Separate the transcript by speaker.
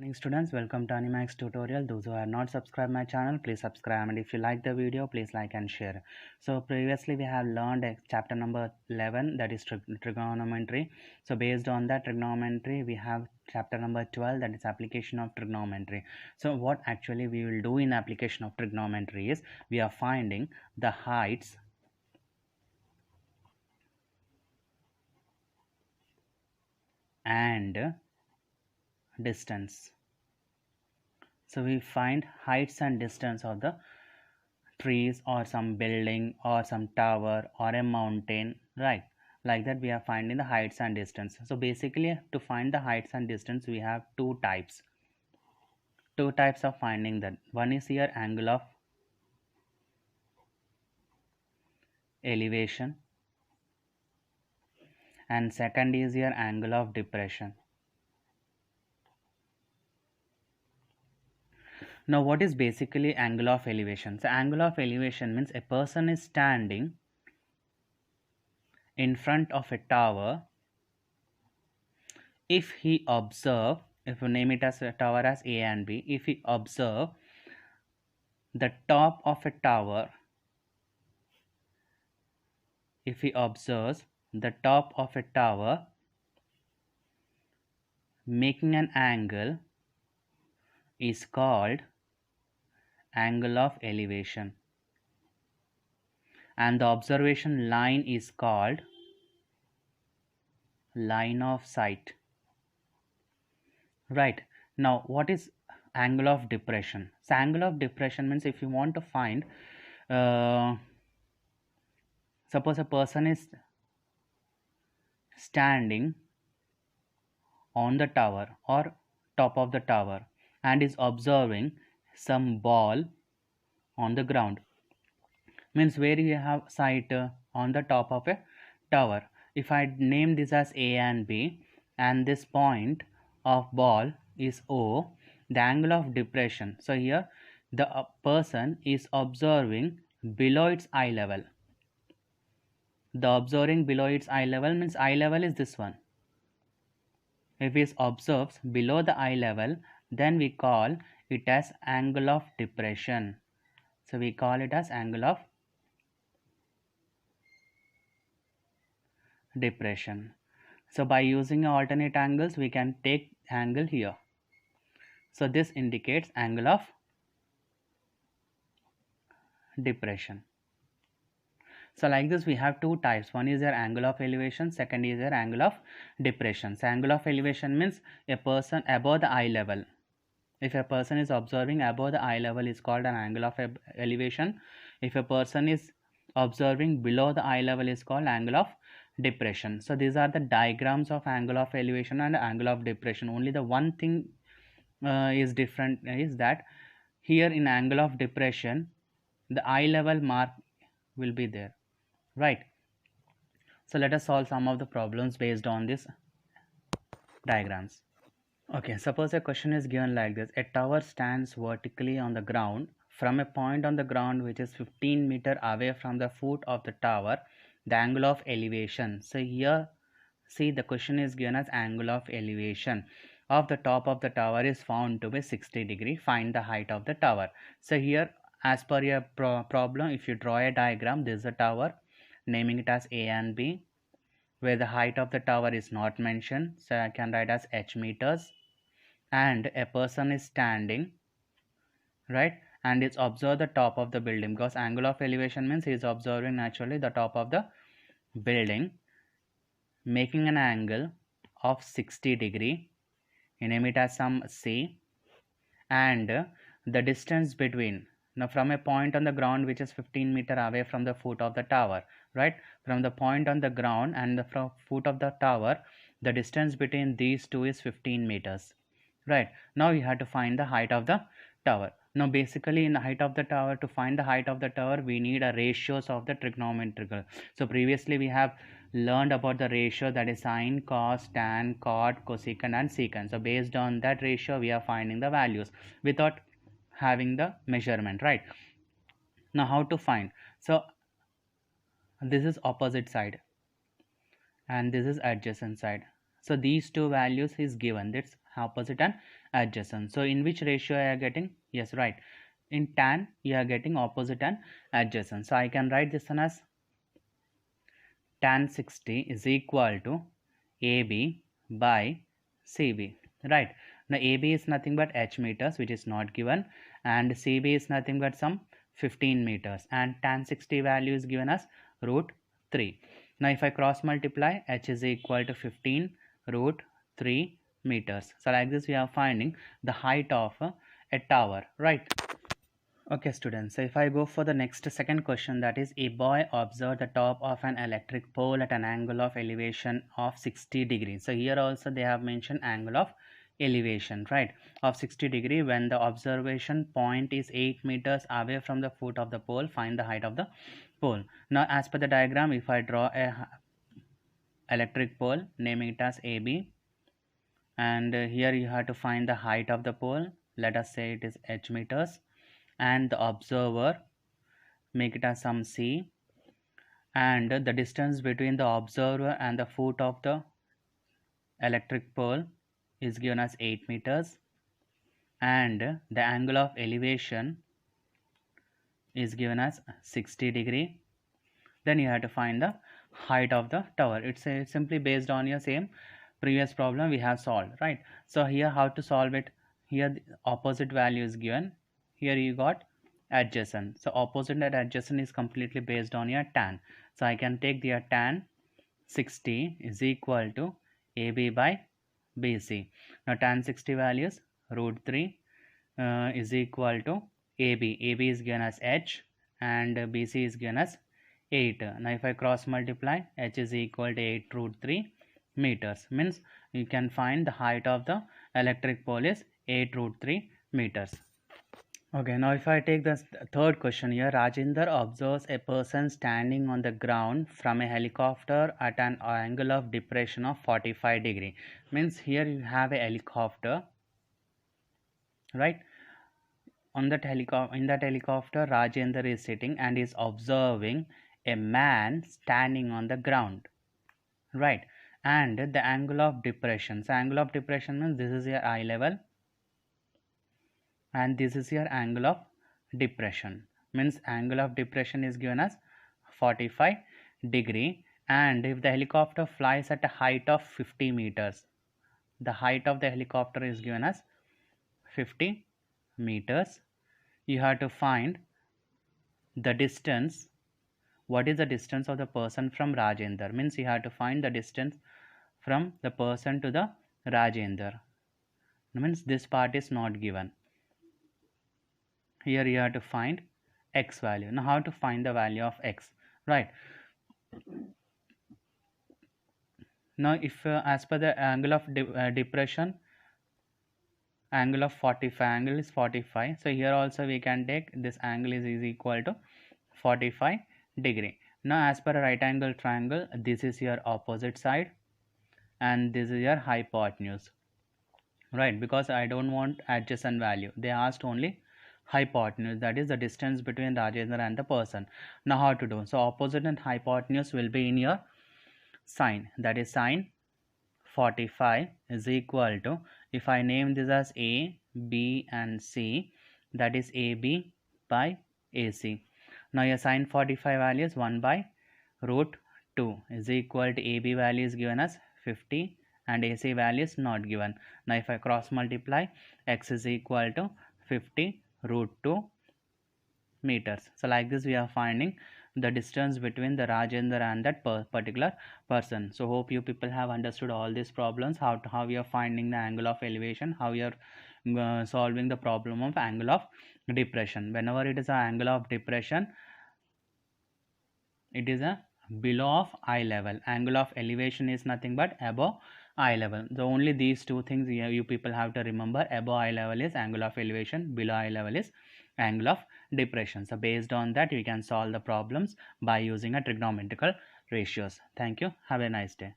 Speaker 1: Morning students, welcome to Animax tutorial. Those who are not subscribed my channel, please subscribe, and if you like the video, please like and share. So previously we have learned chapter number 11, that is trigonometry. So based on that trigonometry, we have chapter number 12, that is application of trigonometry. So what actually we will do in application of trigonometry is we are finding the heights and distance. So we find heights and distance of the trees or some building or some tower or a mountain, right? Like that we are finding the heights and distance. So basically to find the heights and distance we have two types of finding that. One is here angle of elevation, and second is here angle of depression. Now what is basically angle of elevation? So angle of elevation means a person is standing in front of a tower. If he observe, if we name it as a tower as A and B, if he observe the top of a tower, if he observes the top of a tower making an angle, is called angle of elevation, and the observation line is called line of sight, right? Now what is angle of depression? So angle of depression means if you want to find, suppose a person is standing on the tower or top of the tower and is observing some ball on the ground, means where you have sight on the top of a tower. If I name this as A and B and this point of ball is O, the angle of depression, so here the person is observing below its eye level. The observing below its eye level means eye level is this one. If it observes below the eye level, then we call it as angle of depression. So we call it as angle of depression. So by using alternate angles, we can take angle here. So this indicates angle of depression. So like this we have two types. One is your angle of elevation, second is your angle of depression. So angle of elevation means a person above the eye level. If a person is observing above the eye level is called an angle of elevation. If a person is observing below the eye level is called angle of depression. So these are the diagrams of angle of elevation and angle of depression. Only the one thing is different is that here in angle of depression the eye level mark will be there, right? So let us solve some of the problems based on these diagrams. Okay, suppose a question is given like this. A tower stands vertically on the ground. From a point on the ground which is 15 meter away from the foot of the tower, the angle of elevation. So here, see, the question is given as angle of elevation of the top of the tower is found to be 60 degree. Find the height of the tower. So here, as per your problem, if you draw a diagram, this is a tower, naming it as A and B, where the height of the tower is not mentioned. So I can write as h meters. And a person is standing, right, and it's observe the top of the building, because angle of elevation means he is observing naturally the top of the building making an angle of 60 degree, name it as some C, and the distance between, now from a point on the ground which is 15 meter away from the foot of the tower, right, from the point on the ground and the foot of the tower, the distance between these two is 15 meters, right? Now you have to find the height of the tower. Now basically in the height of the tower, to find the height of the tower we need a ratios of the trigonometrical. So previously we have learned about the ratio, that is sine, cos, tan, cot, cosecant and secant. So based on that ratio we are finding the values without having the measurement, right? Now how to find? So this is opposite side and this is adjacent side. So these two values is given, that's opposite and adjacent. So in which ratio I are getting? Yes, right. In tan, you are getting opposite and adjacent. So I can write this one as tan 60 is equal to AB by CB, right? Now AB is nothing but h meters, which is not given, and CB is nothing but some 15 meters, and tan 60 value is given as root 3. Now if I cross multiply, h is equal to 15 root 3 meters. So like this we are finding the height of a tower, right? Okay students, so if I go for the next second question, that is, a boy observed the top of an electric pole at an angle of elevation of 60 degrees. So here also they have mentioned angle of elevation, right, of 60 degree when the observation point is 8 meters away from the foot of the pole. Find the height of the pole. Now as per the diagram, if I draw a electric pole, naming it as AB, and here you have to find the height of the pole. Let us say it is h meters, and the observer, make it as some c, and the distance between the observer and the foot of the electric pole is given as 8 meters, and the angle of elevation is given as 60 degree. Then you have to find the height of the tower. It's simply based on your same previous problem we have solved, right? So here how to solve it? Here the opposite value is given, here you got adjacent. So opposite and adjacent is completely based on your tan. So I can take the tan 60 is equal to AB by BC. Now tan 60 values root 3 is equal to AB. AB is given as h and BC is given as 8. Now if I cross multiply, h is equal to 8 root 3 meters, means you can find the height of the electric pole is 8 root 3 meters. Okay, now if I take the third question here, Rajendra observes a person standing on the ground from a helicopter at an angle of depression of 45 degree. Means here you have a helicopter, right? On that helicopter, Rajendra is sitting and is observing a man standing on the ground, right? And the angle of depression. So angle of depression means this is your eye level, and this is your angle of depression, means angle of depression is given as 45 degree. And if the helicopter flies at a height of 50 meters, the height of the helicopter is given as 50 meters. You have to find the distance. What is the distance of the person from Rajendra? Means you have to find the distance from the person to the Rajendra. Means this part is not given. Here you have to find x value. Now how to find the value of x, right? Now if as per the angle of depression, angle of 45, angle is 45, so here also we can take this angle is equal to 45 degree. Now as per a right angle triangle, this is your opposite side and this is your hypotenuse, right? Because I don't want adjacent value, they asked only hypotenuse, that is the distance between Rajendra and the person. Now how to do? So opposite and hypotenuse will be in your sine, that is sine 45 is equal to, if I name this as A, B and C, that is AB by AC. Now your sine 45 value is 1 by root 2 is equal to AB value is given as 50 and AC value is not given. Now if I cross multiply, x is equal to 50 root 2 meters. So like this we are finding the distance between the Rajendra and that particular person. So hope you people have understood all these problems, how you are finding the angle of elevation, how you are solving the problem of angle of depression. Whenever it is an angle of depression, it is a below of eye level. Angle of elevation is nothing but above eye level. So only these two things you people have to remember. Above eye level is angle of elevation, below eye level is angle of depression. So based on that, we can solve the problems by using a trigonometrical ratios. Thank you. Have a nice day.